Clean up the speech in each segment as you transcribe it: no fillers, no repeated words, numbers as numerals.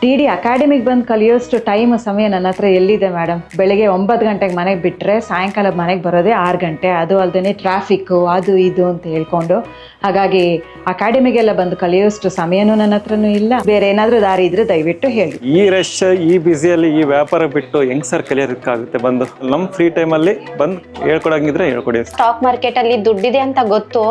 TD ಅಕಾಡೆಮಿಗೆ ಬಂದು ಕಲಿಯೋಷ್ಟು time ಸಮಯ ನನ್ನ ಹತ್ರ ಎಲ್ಲಿದೆ ಮೇಡಮ್? ಬೆಳಗ್ಗೆ 9 ಗಂಟೆಗೆ ಮನೆಗೆ ಬಿಟ್ಟರೆ ಸಾಯಂಕಾಲ ಮನೆಗೆ ಬರೋದೇ 6 ಗಂಟೆ. ಅದು ಅಲ್ಲದೆ ಟ್ರಾಫಿಕ್ಕು ಅದು ಇದು ಅಂತ ಹೇಳ್ಕೊಂಡು, ಹಾಗಾಗಿ ಅಕಾಡೆಮಿಗೆಲ್ಲ ಬಂದು ಕಲಿಯೋಷ್ಟು ಸಮಯನೂ ನನ್ನ ಹತ್ರನೂ ಇಲ್ಲ. ಬೇರೆ ಏನಾದರೂ ದಾರಿ ಇದ್ರೆ ದಯವಿಟ್ಟು ಹೇಳಿ. ಈ ರಶ್, ಈ ಬ್ಯುಸಿಯಲ್ಲಿ ಈ ವ್ಯಾಪಾರ ಬಿಟ್ಟು ಹೆಂಗ್ ಸರ್ ಕಲಿಯೋದಕ್ಕಾಗುತ್ತೆ? ಬಂದು ನಮ್ಮ ಫ್ರೀ ಟೈಮಲ್ಲಿ ಬಂದು ಹೇಳ್ಕೊಡಂಗಿದ್ರೆ ಹೇಳ್ಕೊಡಿ. ಸ್ಟಾಕ್ ಮಾರ್ಕೆಟ್ ಅಲ್ಲಿ ದುಡ್ಡಿದೆ ಅಂತ ಗೊತ್ತು,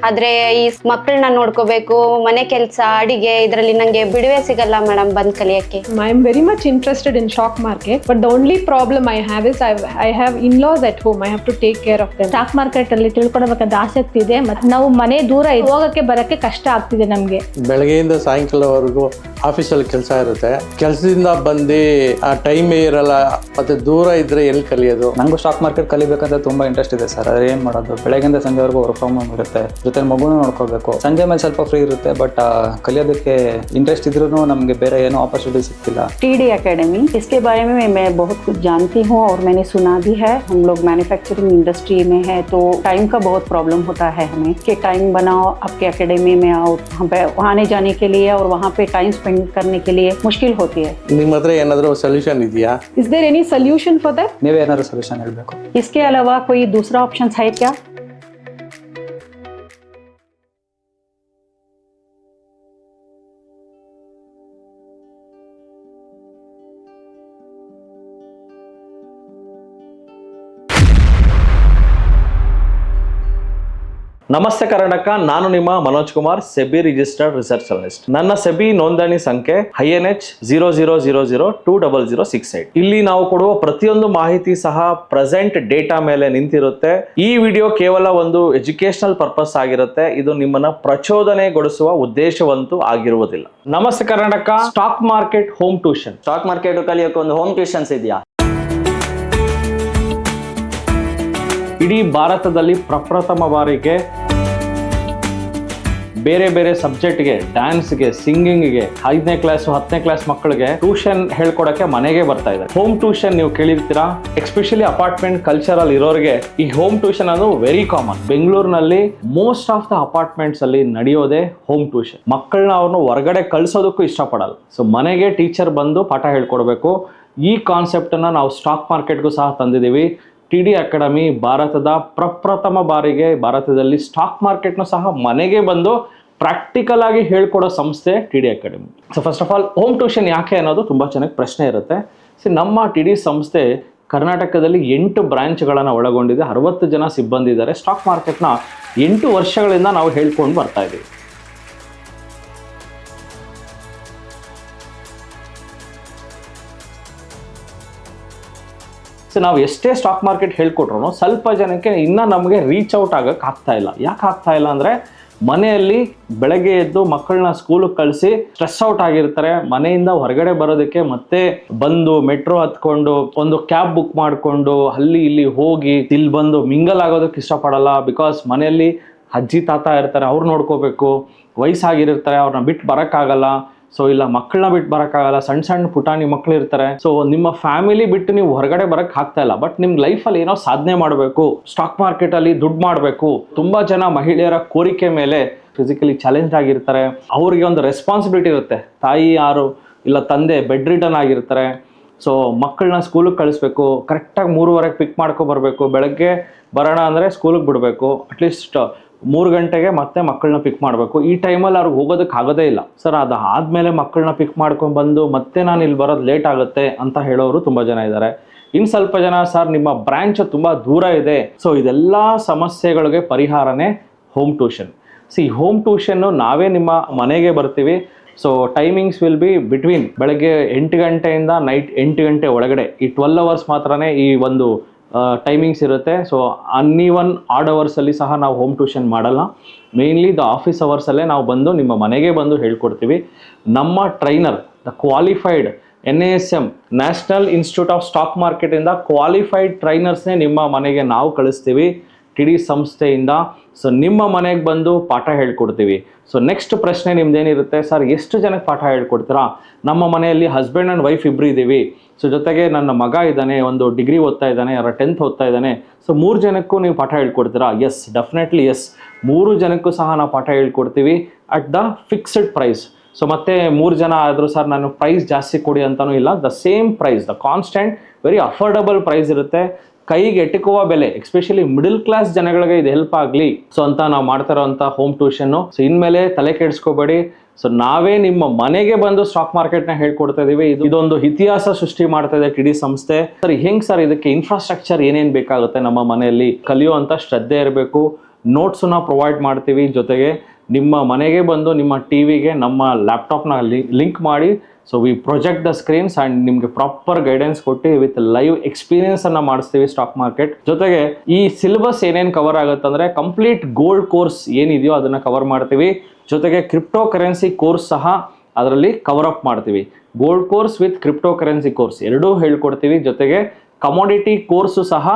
ಆದ್ರೆ ಈ ಮಕ್ಕಳನ್ನ ನೋಡ್ಕೋಬೇಕು, ಮನೆ ಕೆಲಸ, ಅಡಿಗೆ, ಇದರಲ್ಲಿ ನಂಗೆ ಬಿಡುವೆ ಸಿಗಲ್ಲ ಮೇಡಮ್ ಬಂದ್ ಕಲಿಯಕ್ಕೆ. I am very much interested in stock market, but the only problem I have is I have in-laws at home. I have to take care of them. Stock market ಅಲ್ಲಿ ತಿಳ್ಕೊಳ್ಬೇಕಂತ ಆಸಕ್ತಿ ಇದೆ. ಮತ್ತೆ ನಾವು ಮನೆ ದೂರ ಹೋಗಕ್ಕೆ ಬರಕ್ಕೆ ಕಷ್ಟ ಆಗ್ತಿದೆ ನಮ್ಗೆ. ಬೆಳಗ್ಗೆಯಿಂದ ಸಾಯಂಕಾಲವರೆಗೂ ಆಫೀಸಲ್ಲಿ ಕೆಲಸ ಇರುತ್ತೆ. ಕೆಲಸದಿಂದ ಬಂದು ಆ ಟೈಮ್ ಇರಲ್ಲ, ಮತ್ತೆ ದೂರ ಇದ್ರೆ ಎಲ್ಲಿ ಕಲಿಯೋದು? ನಂಗೂ ಸ್ಟಾಕ್ ಮಾರ್ಕೆಟ್ ಕಲಿಬೇಕಂತ ತುಂಬಾ ಇಂಟ್ರೆಸ್ಟ್ ಇದೆ ಸರ್. ಅದ್ರ ಏನ್ ಮಾಡೋದು? ಬೆಳಗ್ಗೆಯಿಂದ ಸಂಜೆವರೆಗೂ ವರ್ಕ್ ಫ್ರಮ್ ಹೋಮ್ ಇರುತ್ತೆ, ಜೊತೆ ಮಗುನ ನೋಡ್ಕೋಬೇಕು. ಸಂಜೆ ಮೇಲೆ ಸ್ವಲ್ಪ ಫ್ರೀ ಇರುತ್ತೆ, ಬಟ್ ಕಲಿಯೋದಕ್ಕೆ ಇಂಟ್ರೆಸ್ಟ್ ಇದ್ರೂ ನಮ್ಗೆ ಬೇರೆ ಏನೋ अपॉर्चुनिटी सिक्तिला। TD एकेडमी, इसके बारे में मैं बहुत कुछ जानती हूँ और मैंने सुना भी है। हम लोग मैन्युफैक्चरिंग इंडस्ट्री में है तो टाइम का बहुत प्रॉब्लम होता है हमें कि टाइम बनाओ, आपके एकेडमी में आओ, वहाँ आने जाने के लिए और वहाँ पे टाइम स्पेंड करने के लिए मुश्किल होती है। ನಿಮ್ಮ ಹತ್ರ ಏನಾದರೂ ಸೊಲ್ಯೂಷನ್ ಇದೆಯಾ? Is there any solution for that? ನೀವೇ ಏನಾದರೂ ಸೊಲ್ಯೂಷನ್ ಹೇಳಬೇಕು. इसके अलावा कोई दूसरा ऑप्शन है क्या? ನಮಸ್ತೆ ಕರ್ನಾಟಕ, ನಾನು ನಿಮ್ಮ Manoj Kumar, SEBI registered research analyst. ನನ್ನ ಸೆಬಿ ನೋಂದಣಿ ಸಂಖ್ಯೆ INH 00002068. ಇಲ್ಲಿ ನಾವು ಕೊಡುವ ಪ್ರತಿಯೊಂದು ಮಾಹಿತಿ ಸಹ ಪ್ರೆಸೆಂಟ್ ಡೇಟಾ ಮೇಲೆ ನಿಂತಿರುತ್ತೆ. ಈ ವಿಡಿಯೋ ಕೇವಲ ಒಂದು ಎಜುಕೇಶನಲ್ ಪರ್ಪಸ್ ಆಗಿರುತ್ತೆ. ಇದು ನಿಮ್ಮನ್ನ ಪ್ರಚೋದನೆಗೊಳಿಸುವ ಉದ್ದೇಶವಂತೂ ಆಗಿರುವುದಿಲ್ಲ. ನಮಸ್ತೆ Karnataka, stock market home tuition. Stock market ಕಲಿಯೋಕೆ ಒಂದು ಹೋಮ್ ಟ್ಯೂಷನ್ಸ್ ಇದೆಯಾ? ಇಡೀ ಭಾರತದಲ್ಲಿ ಪ್ರಪ್ರಥಮ ಬಾರಿಗೆ ಬೇರೆ ಬೇರೆ ಸಬ್ಜೆಕ್ಟ್ಗೆ, ಡ್ಯಾನ್ಸ್ಗೆ, ಸಿಂಗಿಂಗ್ಗೆ 5ನೇ ಕ್ಲಾಸ್ 10ನೇ ಕ್ಲಾಸ್ ಮಕ್ಕಳಿಗೆ ಟ್ಯೂಷನ್ ಹೇಳ್ಕೊಡಕ್ಕೆ ಮನೆಗೆ ಬರ್ತಾ ಇದೆ. ಹೋಮ್ ಟ್ಯೂಷನ್ ನೀವು ಕೇಳಿರ್ತೀರಾ, ಎಸ್ಪೆಷಲಿ ಅಪಾರ್ಟ್ಮೆಂಟ್ ಕಲ್ಚರಲ್ ಇರೋರಿಗೆ ಈ ಹೋಮ್ ಟ್ಯೂಷನ್ ಅನ್ನೋದು ವೆರಿ ಕಾಮನ್. ಬೆಂಗಳೂರಿನಲ್ಲಿ ಮೋಸ್ಟ್ ಆಫ್ ದ ಅಪಾರ್ಟ್ಮೆಂಟ್ಸ್ ಅಲ್ಲಿ ನಡೆಯೋದೇ ಹೋಮ್ ಟ್ಯೂಷನ್. ಮಕ್ಕಳನ್ನ ಅವ್ರನ್ನ ಹೊರಗಡೆ ಕಳ್ಸೋದಕ್ಕೂ ಇಷ್ಟಪಡಲ್ಲ. ಸೊ ಮನೆಗೆ ಟೀಚರ್ ಬಂದು ಪಾಠ ಹೇಳ್ಕೊಡ್ಬೇಕು. ಈ ಕಾನ್ಸೆಪ್ಟ್ ಅನ್ನ ನಾವು ಸ್ಟಾಕ್ ಮಾರ್ಕೆಟ್ಗೂ ಸಹ ತಂದಿದ್ದೀವಿ. TD ಅಕಾಡೆಮಿ ಭಾರತದ ಪ್ರಪ್ರಥಮ ಬಾರಿಗೆ ಭಾರತದಲ್ಲಿ ಸ್ಟಾಕ್ ಮಾರ್ಕೆಟ್ನು ಸಹ ಮನೆಗೆ ಬಂದು ಪ್ರಾಕ್ಟಿಕಲ್ ಆಗಿ ಹೇಳ್ಕೊಡೋ ಸಂಸ್ಥೆ TD academy. So first of all home tuition ಯಾಕೆ ಅನ್ನೋದು ತುಂಬ ಚೆನ್ನಾಗಿ ಪ್ರಶ್ನೆ ಇರುತ್ತೆ. ಸೊ ನಮ್ಮ TD ಸಂಸ್ಥೆ ಕರ್ನಾಟಕದಲ್ಲಿ 8 ಬ್ರಾಂಚ್ಗಳನ್ನು ಒಳಗೊಂಡಿದೆ. 60 ಜನ ಸಿಬ್ಬಂದಿ ಇದ್ದಾರೆ. ಸ್ಟಾಕ್ ಮಾರ್ಕೆಟ್ನ 8 ವರ್ಷಗಳಿಂದ ನಾವು ಹೇಳ್ಕೊಂಡು ಬರ್ತಾ ಇದ್ದೀವಿ. ಸೊ ನಾವು ಎಷ್ಟೇ ಸ್ಟಾಕ್ ಮಾರ್ಕೆಟ್ ಹೇಳ್ಕೊಟ್ರು ಸ್ವಲ್ಪ ಜನಕ್ಕೆ ಇನ್ನೂ ನಮಗೆ ರೀಚ್ ಔಟ್ ಆಗಕ್ಕೆ ಆಗ್ತಾ ಇಲ್ಲ. ಯಾಕೆ ಆಗ್ತಾ ಇಲ್ಲ ಅಂದರೆ, ಮನೆಯಲ್ಲಿ ಬೆಳಗ್ಗೆ ಎದ್ದು ಮಕ್ಕಳನ್ನ ಸ್ಕೂಲಿಗೆ ಕಳಿಸಿ ಸ್ಟ್ರೆಸ್ ಔಟ್ ಆಗಿರ್ತಾರೆ. ಮನೆಯಿಂದ ಹೊರಗಡೆ ಬರೋದಕ್ಕೆ ಮತ್ತೆ ಬಂದು ಮೆಟ್ರೋ ಹತ್ಕೊಂಡು ಒಂದು ಕ್ಯಾಬ್ ಬುಕ್ ಮಾಡಿಕೊಂಡು ಅಲ್ಲಿ ಇಲ್ಲಿ ಹೋಗಿ ಇಲ್ಲಿ ಬಂದು ಮಿಂಗಲ್ ಆಗೋದಕ್ಕೆ ಇಷ್ಟಪಡಲ್ಲ. ಬಿಕಾಸ್ ಮನೆಯಲ್ಲಿ ಅಜ್ಜಿ ತಾತ ಇರ್ತಾರೆ, ಅವ್ರು ನೋಡ್ಕೋಬೇಕು. ವಯಸ್ಸಾಗಿರ್ತಾರೆ, ಅವ್ರನ್ನ ಬಿಟ್ಟು ಬರೋಕ್ಕಾಗಲ್ಲ. ಸೊ ಇಲ್ಲ ಮಕ್ಕಳನ್ನ ಬಿಟ್ಟು ಬರೋಕ್ಕಾಗಲ್ಲ. ಸಣ್ಣ ಸಣ್ಣ ಪುಟಾಣಿ ಮಕ್ಕಳು ಇರ್ತಾರೆ. ಸೊ ನಿಮ್ಮ ಫ್ಯಾಮಿಲಿ ಬಿಟ್ಟು ನೀವು ಹೊರಗಡೆ ಬರೋಕ್ಕೆ ಆಗ್ತಾ ಇಲ್ಲ. ಬಟ್ ನಿಮ್ಮ ಲೈಫಲ್ಲಿ ಏನೋ ಸಾಧನೆ ಮಾಡಬೇಕು, ಸ್ಟಾಕ್ ಮಾರ್ಕೆಟಲ್ಲಿ ದುಡ್ಡು ಮಾಡಬೇಕು. ತುಂಬ ಜನ ಮಹಿಳೆಯರ ಕೋರಿಕೆ ಮೇಲೆ ಫಿಸಿಕಲಿ ಚಾಲೆಂಜ್ ಆಗಿರ್ತಾರೆ. ಅವರಿಗೆ ಒಂದು ರೆಸ್ಪಾನ್ಸಿಬಿಲಿಟಿ ಇರುತ್ತೆ. ತಾಯಿ ಯಾರು ಇಲ್ಲ ತಂದೆ ಬೆಡ್ ರಿಟರ್ನ್ ಆಗಿರ್ತಾರೆ. ಸೊ ಮಕ್ಕಳನ್ನ ಸ್ಕೂಲಿಗೆ ಕಳಿಸ್ಬೇಕು, ಕರೆಕ್ಟಾಗಿ 3:15 ಪಿಕ್ ಮಾಡ್ಕೊಬರ್ಬೇಕು. ಬೆಳಗ್ಗೆ ಬರೋಣ ಅಂದರೆ ಸ್ಕೂಲಿಗೆ ಬಿಡಬೇಕು. ಅಟ್ಲೀಸ್ಟ್ 3 ಗಂಟೆಗೆ ಮತ್ತೆ ಮಕ್ಕಳನ್ನ ಪಿಕ್ ಮಾಡಬೇಕು. ಈ ಟೈಮಲ್ಲಿ ಅವ್ರಿಗೆ ಹೋಗೋದಕ್ಕೆ ಆಗೋದೇ ಇಲ್ಲ. ಸರ್ ಅದು ಆದಮೇಲೆ ಮಕ್ಕಳನ್ನ ಪಿಕ್ ಮಾಡ್ಕೊಂಡು ಬಂದು ಮತ್ತೆ ನಾನು ಇಲ್ಲಿ ಬರೋದು ಲೇಟ್ ಆಗುತ್ತೆ ಅಂತ ಹೇಳೋರು ತುಂಬ ಜನ ಇದ್ದಾರೆ. ಇನ್ನು ಸ್ವಲ್ಪ ಜನ, ಸರ್ ನಿಮ್ಮ ಬ್ರ್ಯಾಂಚ್ ತುಂಬ ದೂರ ಇದೆ. ಸೊ ಇದೆಲ್ಲ ಸಮಸ್ಯೆಗಳಿಗೆ ಪರಿಹಾರನೇ ಹೋಮ್ ಟ್ಯೂಷನ್. ಸಿ ಹೋಮ್ ಟ್ಯೂಷನ್ನು ನಾವೇ ನಿಮ್ಮ ಮನೆಗೆ ಬರ್ತೀವಿ. So timings will be between ಬೆಳಗ್ಗೆ 8 ಗಂಟೆಯಿಂದ ನೈಟ್ 8 ಗಂಟೆ ಒಳಗಡೆ. ಈ 12 ಅವರ್ಸ್ ಮಾತ್ರನೇ ಈ ಒಂದು ಟೈಮಿಂಗ್ಸ್ ಇರುತ್ತೆ. ಸೊ ಅನ್ಈವನ್ ಆಡ್ ಅವರ್ಸಲ್ಲಿ ಸಹ ನಾವು ಹೋಮ್ ಟ್ಯೂಷನ್ ಮಾಡಲ್ಲ. ಮೇನ್ಲಿ ದ ಆಫೀಸ್ ಅವರ್ಸಲ್ಲೇ ನಾವು ಬಂದು ನಿಮ್ಮ ಮನೆಗೆ ಬಂದು ಹೇಳ್ಕೊಡ್ತೀವಿ. ನಮ್ಮ trainer, the qualified NASM national institute of stock ಮಾರ್ಕೆಟಿಂದ ಕ್ವಾಲಿಫೈಡ್ ಟ್ರೈನರ್ಸ್ನೇ ನಿಮ್ಮ ಮನೆಗೆ ನಾವು ಕಳಿಸ್ತೀವಿ TD ಸಂಸ್ಥೆಯಿಂದ. ಸೊ ನಿಮ್ಮ ಮನೆಗೆ ಬಂದು ಪಾಠ ಹೇಳ್ಕೊಡ್ತೀವಿ. ಸೊ ನೆಕ್ಸ್ಟ್ ಪ್ರಶ್ನೆ ನಿಮ್ದೇನಿರುತ್ತೆ, ಸರ್ ಎಷ್ಟು ಜನಕ್ಕೆ ಪಾಠ ಹೇಳ್ಕೊಡ್ತೀರಾ? ನಮ್ಮ ಮನೆಯಲ್ಲಿ ಹಸ್ಬೆಂಡ್ ಆ್ಯಂಡ್ ವೈಫ್ ಇಬ್ಬರು ಇದ್ದೀವಿ. ಸೊ ಜೊತೆಗೆ ನನ್ನ ಮಗ ಇದ್ದಾನೆ, ಒಂದು ಡಿಗ್ರಿ ಓದ್ತಾ ಇದ್ದಾನೆ, 10th ಓದ್ತಾ ಇದ್ದಾನೆ. ಸೊ 3 ಜನಕ್ಕೂ ನೀವು ಪಾಠ ಹೇಳ್ಕೊಡ್ತೀರಾ? S, definitely yes. 3 ಜನಕ್ಕೂ ಸಹ ನಾವು ಪಾಠ ಹೇಳ್ಕೊಡ್ತೀವಿ at the fixed price. So ಮತ್ತೆ 3 ಜನ ಆದರೂ ಸರ್ ನಾನು ಪ್ರೈಸ್ ಜಾಸ್ತಿ ಕೊಡಿ ಅಂತಲೂ ಇಲ್ಲ. The same price, the constant very affordable price ಇರುತ್ತೆ, ಕೈಗೆ ಎಟುಕುವ ಬೆಲೆ. ಎಸ್ಪೆಷಲಿ ಮಿಡಲ್ ಕ್ಲಾಸ್ ಜನಗಳಿಗೆ ಇದು ಹೆಲ್ಪ್ ಆಗಲಿ ಸೊ ಅಂತ ನಾವು ಮಾಡ್ತಾ ಇರೋಂಥ ಹೋಮ್ ಟ್ಯೂಷನ್ನು. ಸೊ ಇನ್ಮೇಲೆ ತಲೆ ಕೆಡಿಸ್ಕೋಬೇಡಿ. ಸೊ ನಾವೇ ನಿಮ್ಮ ಮನೆಗೆ ಬಂದು ಸ್ಟಾಕ್ ಮಾರ್ಕೆಟ್ನ ಹೇಳ್ಕೊಡ್ತಾ ಇದೀವಿ. ಇದೊಂದು ಇತಿಹಾಸ ಸೃಷ್ಟಿ ಮಾಡ್ತಾ ಇದೆ TD ಸಂಸ್ಥೆ. ಸರ್ ಹೆಂಗ್ ಸರ್ ಇದಕ್ಕೆ ಇನ್ಫ್ರಾಸ್ಟ್ರಕ್ಚರ್ ಏನೇನು ಬೇಕಾಗುತ್ತೆ ನಮ್ಮ ಮನೆಯಲ್ಲಿ ಕಲಿಯುವಂಥ ಶ್ರದ್ಧೆ ಇರಬೇಕು. ನೋಟ್ಸನ್ನ ಪ್ರೊವೈಡ್ ಮಾಡ್ತೀವಿ. ಜೊತೆಗೆ ನಿಮ್ಮ ಮನೆಗೆ ಬಂದು ನಿಮ್ಮ ಟಿವಿಗೆ ನಮ್ಮ ಲ್ಯಾಪ್ಟಾಪ್ನ ಲಿಂಕ್ ಮಾಡಿ so we project the screens and ನಿಮಗೆ ಪ್ರಾಪರ್ ಗೈಡೆನ್ಸ್ ಕೊಟ್ಟು ವಿತ್ ಲೈವ್ ಎಕ್ಸ್ಪೀರಿಯನ್ಸನ್ನು ಮಾಡಿಸ್ತೀವಿ ಸ್ಟಾಕ್ ಮಾರ್ಕೆಟ್. ಜೊತೆಗೆ ಈ ಸಿಲೆಬಸ್ ಏನೇನು ಕವರ್ ಆಗುತ್ತೆ ಅಂದರೆ ಕಂಪ್ಲೀಟ್ ಗೋಲ್ಡ್ ಕೋರ್ಸ್ ಏನಿದೆಯೋ ಅದನ್ನು ಕವರ್ ಮಾಡ್ತೀವಿ. ಜೊತೆಗೆ ಕ್ರಿಪ್ಟೋ ಕರೆನ್ಸಿ ಕೋರ್ಸ್ ಸಹ ಅದರಲ್ಲಿ ಕವರ್ ಅಪ್ ಮಾಡ್ತೀವಿ. Gold course with crypto currency course ಎರಡೂ ಹೇಳ್ಕೊಡ್ತೀವಿ. ಜೊತೆಗೆ ಕಮೋಡಿಟಿ ಕೋರ್ಸು ಸಹ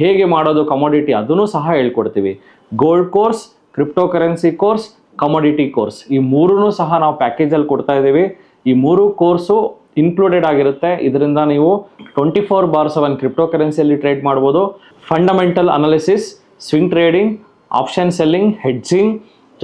ಹೇಗೆ ಮಾಡೋದು ಕಮೋಡಿಟಿ ಅದನ್ನು ಸಹ ಹೇಳ್ಕೊಡ್ತೀವಿ. Gold course, crypto currency course, commodity course ಈ ಮೂರೂ ಸಹ ನಾವು ಪ್ಯಾಕೇಜಲ್ಲಿ ಕೊಡ್ತಾ ಇದ್ದೀವಿ. ಈ 3 ಕೋರ್ಸು ಇನ್ಕ್ಲೂಡೆಡ್ ಆಗಿರುತ್ತೆ. ಇದರಿಂದ ನೀವು 24/7 ಕ್ರಿಪ್ಟೋ ಕರೆನ್ಸಿಯಲ್ಲಿ ಟ್ರೇಡ್ ಮಾಡ್ಬೋದು. Fundamental analysis, swing trading, option selling, hedging,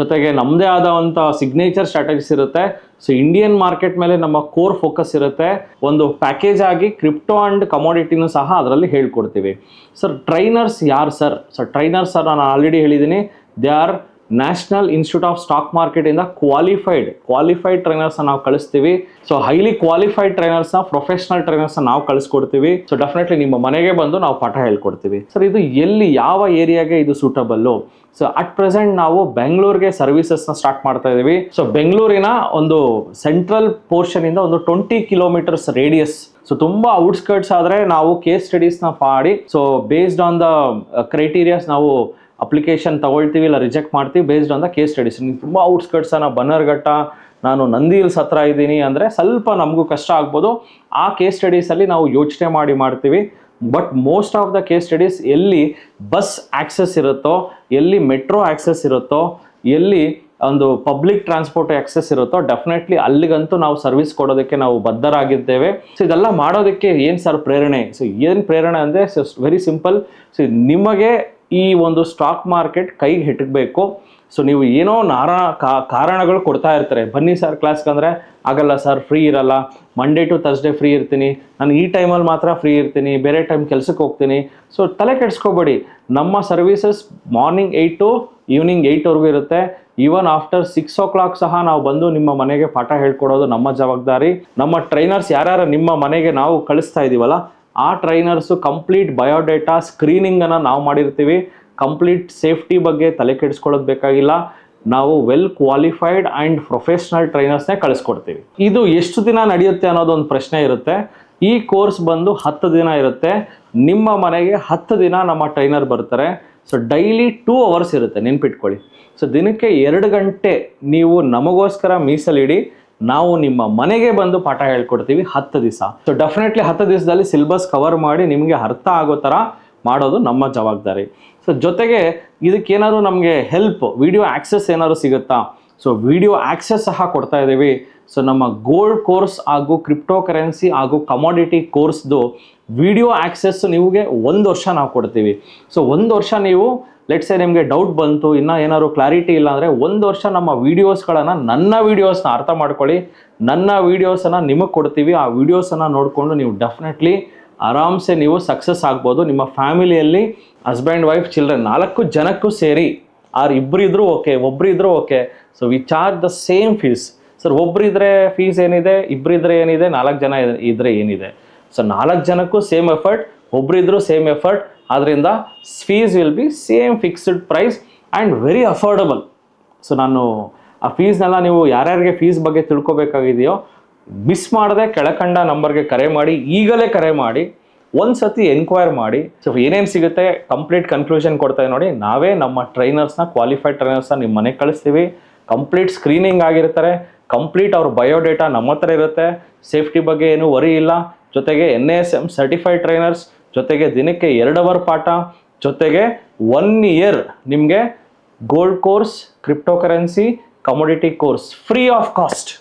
ಜೊತೆಗೆ ನಮ್ಮದೇ ಆದಂಥ ಸಿಗ್ನೇಚರ್ ಸ್ಟ್ರಾಟಜಿಸ್ ಇರುತ್ತೆ. ಸೊ ಇಂಡಿಯನ್ ಮಾರ್ಕೆಟ್ ಮೇಲೆ ನಮ್ಮ ಕೋರ್ ಫೋಕಸ್ ಇರುತ್ತೆ. ಒಂದು ಪ್ಯಾಕೇಜ್ ಆಗಿ ಕ್ರಿಪ್ಟೋ ಆ್ಯಂಡ್ ಕಮೋಡಿಟಿನೂ ಸಹ ಅದರಲ್ಲಿ ಹೇಳ್ಕೊಡ್ತೀವಿ. ಸರ್ ಟ್ರೈನರ್ಸ್ ಯಾರು ಸರ್? ಸರ್ ಟ್ರೈನರ್ಸ್ ಸರ್ ನಾನು ಆಲ್ರೆಡಿ ಹೇಳಿದ್ದೀನಿ, they are national institute of stock ಮಾರ್ಕೆಟಿಂದ ಕ್ವಾಲಿಫೈಡ್ ಟ್ರೈನರ್ಸ್ನ ನಾವು ಕಳಿಸ್ತೀವಿ. ಸೊ ಹೈಲಿ ಕ್ವಾಲಿಫೈಡ್ ಟ್ರೈನರ್ಸ್ನ, ಪ್ರೊಫೆಷನಲ್ ಟ್ರೈನರ್ಸ್ನ ನಾವು ಕಳಿಸ್ಕೊಡ್ತೀವಿ. ಸೊ ಡೆಫಿನೆಟ್ಲಿ ನಿಮ್ಮ ಮನೆಗೆ ಬಂದು ನಾವು ಪಾಠ ಹೇಳ್ಕೊಡ್ತೀವಿ. ಸರ್ ಇದು ಎಲ್ಲಿ ಯಾವ ಏರಿಯಾಗೆ ಇದು ಸೂಟಬಲ್ಲು? ಸೊ ಅಟ್ ಪ್ರೆಸೆಂಟ್ ನಾವು ಬೆಂಗಳೂರಿಗೆ ಸರ್ವಿಸಸ್ನ ಸ್ಟಾರ್ಟ್ ಮಾಡ್ತಾ ಇದ್ದೀವಿ. ಸೊ ಬೆಂಗಳೂರಿನ ಒಂದು ಸೆಂಟ್ರಲ್ ಪೋರ್ಷನಿಂದ ಒಂದು 20 ಕಿಲೋಮೀಟರ್ಸ್ ರೇಡಿಯಸ್. ಸೊ ತುಂಬ ಔಟ್ಸ್ಕರ್ಟ್ಸ್ ಆದರೆ ನಾವು ಕೇಸ್ ಸ್ಟಡೀಸ್ನ ಮಾಡಿ so based on the criterias ನಾವು ಅಪ್ಲಿಕೇಶನ್ ತಗೊಳ್ತೀವಿ ಇಲ್ಲ ರಿಜೆಕ್ಟ್ ಮಾಡ್ತೀವಿ based on the case studies. ನೀವು ತುಂಬ ಔಟ್ಸ್ಕರ್ಟ್ಸನ್ನು ಬನ್ನರ್ಘಟ್ಟ, ನಾನು ನಂದಿ ಹಿಲ್ಸ್ ಹತ್ರ ಇದ್ದೀನಿ ಅಂದರೆ ಸ್ವಲ್ಪ ನಮಗೂ ಕಷ್ಟ ಆಗ್ಬೋದು. ಆ ಕೇಸ್ ಸ್ಟಡೀಸಲ್ಲಿ ನಾವು ಯೋಚನೆ ಮಾಡ್ತೀವಿ. But most of the case studies ಎಲ್ಲಿ ಬಸ್ ಆಕ್ಸೆಸ್ ಇರುತ್ತೋ, ಎಲ್ಲಿ ಮೆಟ್ರೋ ಆಕ್ಸೆಸ್ ಇರುತ್ತೋ, ಎಲ್ಲಿ ಒಂದು ಪಬ್ಲಿಕ್ ಟ್ರಾನ್ಸ್ಪೋರ್ಟ್ ಆಕ್ಸೆಸ್ ಇರುತ್ತೋ ಡೆಫಿನೆಟ್ಲಿ ಅಲ್ಲಿಗಂತೂ ನಾವು ಸರ್ವಿಸ್ ಕೊಡೋದಕ್ಕೆ ನಾವು ಬದ್ಧರಾಗಿದ್ದೇವೆ. ಸೊ ಇದೆಲ್ಲ ಮಾಡೋದಕ್ಕೆ ಏನು ಸರ್ ಪ್ರೇರಣೆ? ಸೊ ಏನು ಪ್ರೇರಣೆ ಅಂದರೆ ವೆರಿ ಸಿಂಪಲ್. ಸೊ ನಿಮಗೆ ಈ ಒಂದು ಸ್ಟಾಕ್ ಮಾರ್ಕೆಟ್ ಕೈಗೆ ಹಿಟಕಬೇಕು. ಸೊ ನೀವು ಏನೋ ಕಾರಣಗಳು ಕೊಡ್ತಾ ಇರ್ತಾರೆ. ಬನ್ನಿ ಸರ್ ಕ್ಲಾಸ್ಗೆ ಅಂದರೆ ಆಗಲ್ಲ ಸರ್, ಫ್ರೀ ಇರಲ್ಲ, ಮಂಡೇ ಟು ಥರ್ಸ್ಡೇ ಫ್ರೀ ಇರ್ತೀನಿ, ನಾನು ಈ ಟೈಮಲ್ಲಿ ಮಾತ್ರ ಫ್ರೀ ಇರ್ತೀನಿ, ಬೇರೆ ಟೈಮ್ ಕೆಲಸಕ್ಕೆ ಹೋಗ್ತೀನಿ. ಸೊ ತಲೆ ಕೆಡಿಸ್ಕೋಬೇಡಿ, ನಮ್ಮ ಸರ್ವಿಸಸ್ ಮಾರ್ನಿಂಗ್ 8 to ಈವ್ನಿಂಗ್ 8ವರೆಗೂ ಇರುತ್ತೆ. ಈವನ್ ಆಫ್ಟರ್ 6 o'clock ಸಹ ನಾವು ಬಂದು ನಿಮ್ಮ ಮನೆಗೆ ಪಾಠ ಹೇಳ್ಕೊಡೋದು ನಮ್ಮ ಜವಾಬ್ದಾರಿ. ನಮ್ಮ ಟ್ರೈನರ್ಸ್ ಯಾರ್ಯಾರು ನಿಮ್ಮ ಮನೆಗೆ ನಾವು ಕಳಿಸ್ತಾ ಇದ್ದೀವಲ್ಲ ಆ ಟ್ರೈನರ್ಸು ಕಂಪ್ಲೀಟ್ ಬಯೋಡೇಟಾ ಸ್ಕ್ರೀನಿಂಗನ್ನು ನಾವು ಮಾಡಿರ್ತೀವಿ. ಕಂಪ್ಲೀಟ್ ಸೇಫ್ಟಿ ಬಗ್ಗೆ ತಲೆ ಕೆಡಿಸ್ಕೊಳ್ಳೋದು ಬೇಕಾಗಿಲ್ಲ. ನಾವು ವೆಲ್ ಕ್ವಾಲಿಫೈಡ್ ಆ್ಯಂಡ್ ಪ್ರೊಫೆಷ್ನಲ್ ಟ್ರೈನರ್ಸ್ನೇ ಕಳಿಸ್ಕೊಡ್ತೀವಿ. ಇದು ಎಷ್ಟು ದಿನ ನಡೆಯುತ್ತೆ ಅನ್ನೋದೊಂದು ಪ್ರಶ್ನೆ ಇರುತ್ತೆ. ಈ ಕೋರ್ಸ್ ಬಂದು 10 ದಿನ ಇರುತ್ತೆ. ನಿಮ್ಮ ಮನೆಗೆ 10 ದಿನ ನಮ್ಮ ಟ್ರೈನರ್ ಬರ್ತಾರೆ. ಸೊ ಡೈಲಿ 2 hours ಇರುತ್ತೆ, ನೆನ್ಪಿಟ್ಕೊಳ್ಳಿ. ಸೊ ದಿನಕ್ಕೆ 2 ಗಂಟೆ ನೀವು ನಮಗೋಸ್ಕರ ಮೀಸಲಿಡಿ. ನಾವು ನಿಮ್ಮ ಮನೆಗೆ ಬಂದು ಪಾಠ ಹೇಳ್ಕೊಡ್ತೀವಿ 10 ದಿವಸ. ಸೊ ಡೆಫಿನೆಟ್ಲಿ 10 ದಿವಸದಲ್ಲಿ ಸಿಲೆಬಸ್ ಕವರ್ ಮಾಡಿ ನಿಮಗೆ ಅರ್ಥ ಆಗೋ ಥರ ಮಾಡೋದು ನಮ್ಮ ಜವಾಬ್ದಾರಿ. ಸೊ ಜೊತೆಗೆ ಇದಕ್ಕೇನಾದ್ರು ನಮಗೆ ಹೆಲ್ಪ್, ವಿಡಿಯೋ ಆಕ್ಸೆಸ್ ಏನಾದ್ರು ಸಿಗುತ್ತಾ? ಸೊ ವಿಡಿಯೋ ಆಕ್ಸೆಸ್ ಸಹ ಕೊಡ್ತಾ ಇದ್ದೀವಿ. ಸೊ ನಮ್ಮ ಗೋಲ್ಡ್ ಕೋರ್ಸ್ ಹಾಗೂ ಕ್ರಿಪ್ಟೋ ಕರೆನ್ಸಿ ಹಾಗೂ ಕಮೋಡಿಟಿ ಕೋರ್ಸ್ದು ವಿಡಿಯೋ ಆಕ್ಸೆಸ್ ನಿಮಗೆ 1 ವರ್ಷ ನಾವು ಕೊಡ್ತೀವಿ. ಸೊ 1 ವರ್ಷ ನೀವು ಲೆಟ್ಸೆ ನಿಮಗೆ ಡೌಟ್ ಬಂತು, ಇನ್ನೂ ಏನಾದ್ರು ಕ್ಲಾರಿಟಿ ಇಲ್ಲ ಅಂದರೆ 1 ವರ್ಷ ನಮ್ಮ ವೀಡಿಯೋಸ್ಗಳನ್ನು, ನನ್ನ ವೀಡಿಯೋಸ್ನ ಅರ್ಥ ಮಾಡ್ಕೊಳ್ಳಿ, ನನ್ನ ವೀಡಿಯೋಸನ್ನು ನಿಮಗೆ ಕೊಡ್ತೀವಿ. ಆ ವೀಡಿಯೋಸನ್ನು ನೋಡಿಕೊಂಡು ನೀವು ಡೆಫಿನೆಟ್ಲಿ ಆರಾಮ್ಸೆ ನೀವು ಸಕ್ಸಸ್ ಆಗ್ಬೋದು. ನಿಮ್ಮ ಫ್ಯಾಮಿಲಿಯಲ್ಲಿ ಹಸ್ಬೆಂಡ್, ವೈಫ್, ಚಿಲ್ಡ್ರನ್ 4 ಜನಕ್ಕೂ ಸೇರಿ, ಇಬ್ಬರಿದ್ರೂ ಓಕೆ, ಒಬ್ಬರಿದ್ರೂ okay. So we charge the same fees. Sir ಒಬ್ಬರಿದ್ರೆ ಫೀಸ್ ಏನಿದೆ, ಇಬ್ಬರಿದ್ರೆ ಏನಿದೆ, 4 ಜನ ಇದ್ರೆ ಏನಿದೆ? ಸೊ 4 ಜನಕ್ಕೂ ಸೇಮ್ ಎಫರ್ಟ್, ಒಬ್ಬರಿದ್ರೂ ಸೇಮ್ ಎಫರ್ಟ್. ಆದ್ದರಿಂದ fees will be same fixed price and very affordable. So ನಾನು ಆ ಫೀಸ್ನೆಲ್ಲ ನೀವು ಯಾರ್ಯಾರಿಗೆ ಫೀಸ್ ಬಗ್ಗೆ ತಿಳ್ಕೊಬೇಕಾಗಿದೆಯೋ ಮಿಸ್ ಮಾಡದೆ ಕೆಳಕಂಡ ನಂಬರ್ಗೆ ಕರೆ ಮಾಡಿ, ಈಗಲೇ ಕರೆ ಮಾಡಿ, ಒಂದು ಸತಿ ಎನ್ಕ್ವೈರ್ ಮಾಡಿ. ಸೊ ಏನೇನು ಸಿಗುತ್ತೆ ಕಂಪ್ಲೀಟ್ ಕನ್ಕ್ಲೂಷನ್ ಕೊಡ್ತಾಯಿದೆ ನೋಡಿ. ನಾವೇ ನಮ್ಮ ಟ್ರೈನರ್ಸ್ನ, ಕ್ವಾಲಿಫೈಡ್ ಟ್ರೈನರ್ಸ್ನ ನಿಮ್ಮ ಮನೆಗೆ ಕಳಿಸ್ತೀವಿ. ಕಂಪ್ಲೀಟ್ ಸ್ಕ್ರೀನಿಂಗ್ ಆಗಿರ್ತಾರೆ, ಕಂಪ್ಲೀಟ್ ಅವ್ರ ಬಯೋಡೇಟಾ ನಮ್ಮ ಹತ್ರ ಇರುತ್ತೆ. ಸೇಫ್ಟಿ ಬಗ್ಗೆ ಏನೂ ವರಿ ಇಲ್ಲ. ಜೊತೆಗೆ NASM ಸರ್ಟಿಫೈಡ್ ಟ್ರೈನರ್ಸ್, ಜೊತೆಗೆ ದಿನಕ್ಕೆ 2 hour ಪಾಠ, ಜೊತೆಗೆ 1 year ನಿಮಗೆ gold course, crypto currency, commodity course free of cost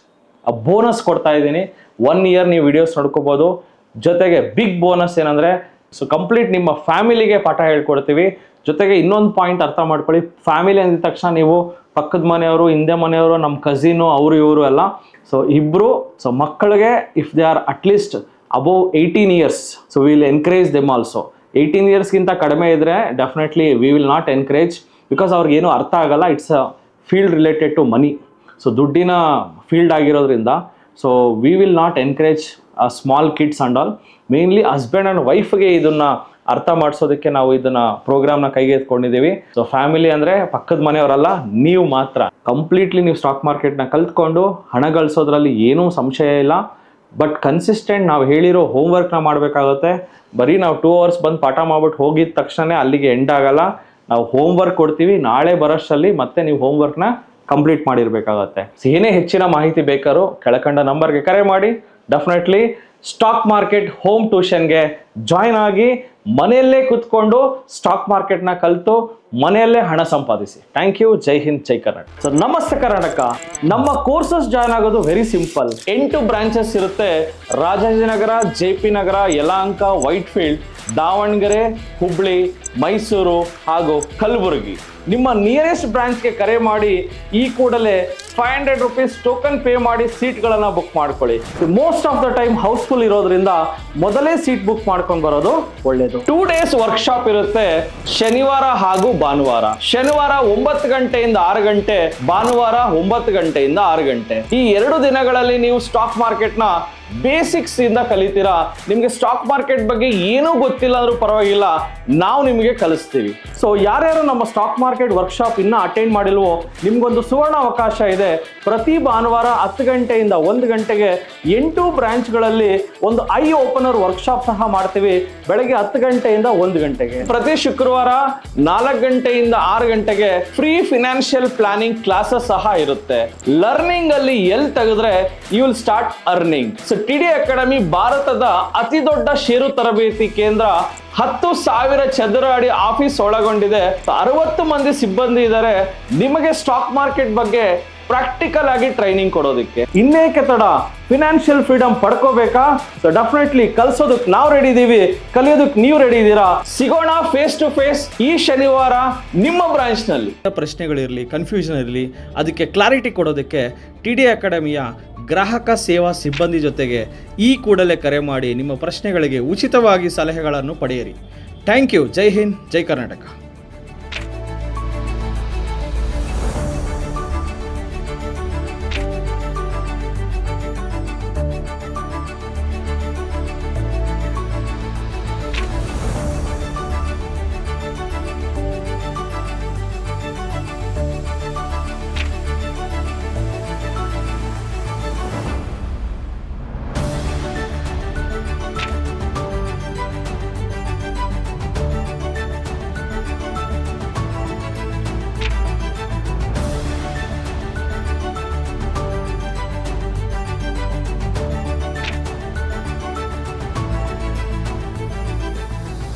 ಆ ಬೋನಸ್ ಕೊಡ್ತಾ ಇದ್ದೀನಿ. 1 year ನೀವು ವಿಡಿಯೋಸ್ ನೋಡ್ಕೋಬೋದು. ಜೊತೆಗೆ ಬಿಗ್ ಬೋನಸ್ ಏನಂದರೆ ಸೊ ಕಂಪ್ಲೀಟ್ ನಿಮ್ಮ ಫ್ಯಾಮಿಲಿಗೆ ಪಾಠ ಹೇಳ್ಕೊಡ್ತೀವಿ. ಜೊತೆಗೆ ಇನ್ನೊಂದು ಪಾಯಿಂಟ್ ಅರ್ಥ ಮಾಡ್ಕೊಳ್ಳಿ, ಫ್ಯಾಮಿಲಿ ಅಂದಿದ ತಕ್ಷಣ ನೀವು ಪಕ್ಕದ ಮನೆಯವರು, ಹಿಂದೆ ಮನೆಯವರು, ನಮ್ಮ ಕಸಿನು, ಅವರು ಇವರು ಎಲ್ಲ. ಸೊ ಇಬ್ಬರು. ಸೊ ಮಕ್ಕಳಿಗೆ if they are at least above 18 years, so will encourage them also. 18 yearsಗಿಂತ ಕಡಿಮೆ ಇದ್ದರೆ definitely we will not encourage, because ಅವ್ರಿಗೇನು ಅರ್ಥ ಆಗಲ್ಲ. It's a field related to money. So ದುಡ್ಡಿನ ಫೀಲ್ಡ್ ಆಗಿರೋದ್ರಿಂದ so we will not encourage small kids and all. Mainly husband and ವೈಫ್ಗೆ ಇದನ್ನು ಅರ್ಥ ಮಾಡಿಸೋದಕ್ಕೆ ನಾವು ಇದನ್ನು ಪ್ರೋಗ್ರಾಮ್ನ ಕೈಗೆತ್ಕೊಂಡಿದ್ದೀವಿ. ಸೊ ಫ್ಯಾಮಿಲಿ ಅಂದರೆ ಪಕ್ಕದ ಮನೆಯವರಲ್ಲ, ನೀವು ಮಾತ್ರ. ಕಂಪ್ಲೀಟ್ಲಿ ನೀವು ಸ್ಟಾಕ್ ಮಾರ್ಕೆಟ್ನ ಕಲ್ತ್ಕೊಂಡು ಹಣ ಗಳಿಸೋದ್ರಲ್ಲಿ ಏನೂ ಸಂಶಯ ಇಲ್ಲ. ಬಟ್ ಕನ್ಸಿಸ್ಟೆಂಟ್ ನಾವು ಹೇಳಿರೋ ಹೋಮ್ವರ್ಕ್ನ ಮಾಡಬೇಕಾಗುತ್ತೆ. ಬರೀ ನಾವು 2 hours ಬಂದು ಪಾಠ ಮಾಡ್ಬಿಟ್ಟು ಹೋಗಿದ ತಕ್ಷಣ ಅಲ್ಲಿಗೆ ಎಂಡ್ ಆಗಲ್ಲ. ನಾವು ಹೋಮ್ವರ್ಕ್ ಕೊಡ್ತೀವಿ, ನಾಳೆ ಬರೋಷ್ಟರಲ್ಲಿ ಮತ್ತೆ ನೀವು ಹೋಮ್ವರ್ಕ್ನ ಕಂಪ್ಲೀಟ್ ಮಾಡಿರಬೇಕಾಗತ್ತೆ. ಏನೇ ಹೆಚ್ಚಿನ ಮಾಹಿತಿ ಬೇಕಾದ್ರೂ ಕೆಳಕಂಡ ನಂಬರ್ಗೆ ಕರೆ ಮಾಡಿ. ಡೆಫಿನೆಟ್ಲಿ ಸ್ಟಾಕ್ ಮಾರ್ಕೆಟ್ ಹೋಮ್ ಟ್ಯೂಷನ್ಗೆ ಜಾಯ್ನ್ ಆಗಿ ಮನೆಯಲ್ಲೇ ಕೂತ್ಕೊಂಡು ಸ್ಟಾಕ್ ಮಾರ್ಕೆಟ್ನ ಕಲಿತು ಮನೆಯಲ್ಲೇ ಹಣ ಸಂಪಾದಿಸಿ. Thank you. Jai Hind, Jai Karnataka. So ನಮಸ್ತೆ ಕರ್ನಾಟಕ. ನಮ್ಮ ಕೋರ್ಸಸ್ ಜಾಯ್ನ್ ಆಗೋದು ವೆರಿ ಸಿಂಪಲ್. 8 ಬ್ರಾಂಚಸ್ ಇರುತ್ತೆ. ರಾಜಾಜಿನಗರ, JP ನಗರ, ಯಲಹಂಕ, ವೈಟ್ಫೀಲ್ಡ್, ದಾವಣಗೆರೆ, ಹುಬ್ಳಿ, ಮೈಸೂರು ಹಾಗೂ ಕಲಬುರಗಿ. ನಿಮ್ಮ ನಿಯರೆಸ್ಟ್ ಬ್ರಾಂಚ್ಗೆ ಕರೆ ಮಾಡಿ ಈ ಕೂಡಲೇ 500 rupees ಟೋಕನ್ ಪೇ ಮಾಡಿ ಸೀಟ್ಗಳನ್ನು ಬುಕ್ ಮಾಡ್ಕೊಳ್ಳಿ. Most of the time house full ಇರೋದ್ರಿಂದ ಮೊದಲೇ ಸೀಟ್ ಬುಕ್ ಮಾಡ್ಕೊಂಡು ಬರೋದು ಒಳ್ಳೇದು. 2 days ವರ್ಕ್ಶಾಪ್ ಇರುತ್ತೆ, ಶನಿವಾರ ಹಾಗೂ ಭಾನುವಾರ. ಶನಿವಾರ 9 ಗಂಟೆಯಿಂದ 6 ಗಂಟೆ, ಭಾನುವಾರ 9 ಗಂಟೆಯಿಂದ 6 ಗಂಟೆ. ಈ 2 ದಿನಗಳಲ್ಲಿ ನೀವು ಸ್ಟಾಕ್ ಮಾರ್ಕೆಟ್ನ ಬೇಸಿಕ್ಸ್ ಇಂದ ಕಲಿತೀರಾ. ನಿಮಗೆ ಸ್ಟಾಕ್ ಮಾರ್ಕೆಟ್ ಬಗ್ಗೆ ಏನೂ ಗೊತ್ತಿಲ್ಲ ಅಂದ್ರೂ ಪರವಾಗಿಲ್ಲ, ನಾವು ನಿಮಗೆ ಕಲಿಸ್ತೀವಿ. ಸೊ ಯಾರ್ಯಾರು ನಮ್ಮ ಸ್ಟಾಕ್ ಮಾರ್ಕೆಟ್ ವರ್ಕ್ಶಾಪ್ ಇನ್ನೂ ಅಟೆಂಡ್ ಮಾಡಿಲ್ವೋ ನಿಮ್ಗೊಂದು ಸುವರ್ಣ ಅವಕಾಶ ಇದೆ. ಪ್ರತಿ ಭಾನುವಾರ 10 ಗಂಟೆಯಿಂದ 1 ಗಂಟೆಗೆ 8 ಬ್ರಾಂಚ್ಗಳಲ್ಲಿ ಒಂದು ಐ ಓಪನರ್ ವರ್ಕ್ಶಾಪ್ ಸಹ ಮಾಡ್ತೀವಿ. ಬೆಳಗ್ಗೆ 10 ಗಂಟೆಯಿಂದ 1 ಗಂಟೆಗೆ. ಪ್ರತಿ ಶುಕ್ರವಾರ 4 ಗಂಟೆಯಿಂದ 6 ಗಂಟೆಗೆ ಫ್ರೀ ಫಿನಾನ್ಷಿಯಲ್ ಪ್ಲಾನಿಂಗ್ ಕ್ಲಾಸಸ್ ಸಹ ಇರುತ್ತೆ. ಲರ್ನಿಂಗ್ ಅಲ್ಲಿ ಎಲ್ಲಿ ತೆಗೆದ್ರೆ you will start earning. So TD academy ಭಾರತದ ಅತಿ ದೊಡ್ಡ ಷೇರು ತರಬೇತಿ ಕೇಂದ್ರ. 10,000 ಚದರ ಅಡಿ ಆಫೀಸ್ ಒಳಗೊಂಡಿದೆ. 60 ಮಂದಿ ಸಿಬ್ಬಂದಿ ಇದ್ದಾರೆ ನಿಮಗೆ ಸ್ಟಾಕ್ ಮಾರ್ಕೆಟ್ ಬಗ್ಗೆ ಪ್ರಾಕ್ಟಿಕಲ್ ಆಗಿ ಟ್ರೈನಿಂಗ್ ಕೊಡೋದಕ್ಕೆ. ಇನ್ನೇಕೆ ತಡ, ಫಿನಾನ್ಷಿಯಲ್ ಫ್ರೀಡಮ್ ಪಡ್ಕೋಬೇಕಾ? ಸೊ ಡೆಫಿನೆಟ್ಲಿ ಕಲ್ಸೋದಕ್ಕೆ ನಾವು ರೆಡಿ ಇದೀವಿ, ಕಲಿಯೋದಕ್ಕೆ ನೀವು ರೆಡಿ ಇದ್ದೀರಾ? ಸಿಗೋಣ ಫೇಸ್ ಟು ಫೇಸ್ ಈ ಶನಿವಾರ ನಿಮ್ಮ ಬ್ರಾಂಚ್ ನಲ್ಲಿ. ಪ್ರಶ್ನೆಗಳಿರಲಿ, ಕನ್ಫ್ಯೂಷನ್ ಇರಲಿ, ಅದಕ್ಕೆ ಕ್ಲಾರಿಟಿ ಕೊಡೋದಕ್ಕೆ TD ಅಕಾಡೆಮಿಯ ಗ್ರಾಹಕ ಸೇವಾ ಸಿಬ್ಬಂದಿ ಜೊತೆಗೆ ಈ ಕೂಡಲೇ ಕರೆ ಮಾಡಿ ನಿಮ್ಮ ಪ್ರಶ್ನೆಗಳಿಗೆ ಉಚಿತವಾಗಿ ಸಲಹೆಗಳನ್ನು ಪಡೆಯಿರಿ. Thank you. ಜೈ ಹಿಂದ್, ಜೈ ಕರ್ನಾಟಕ.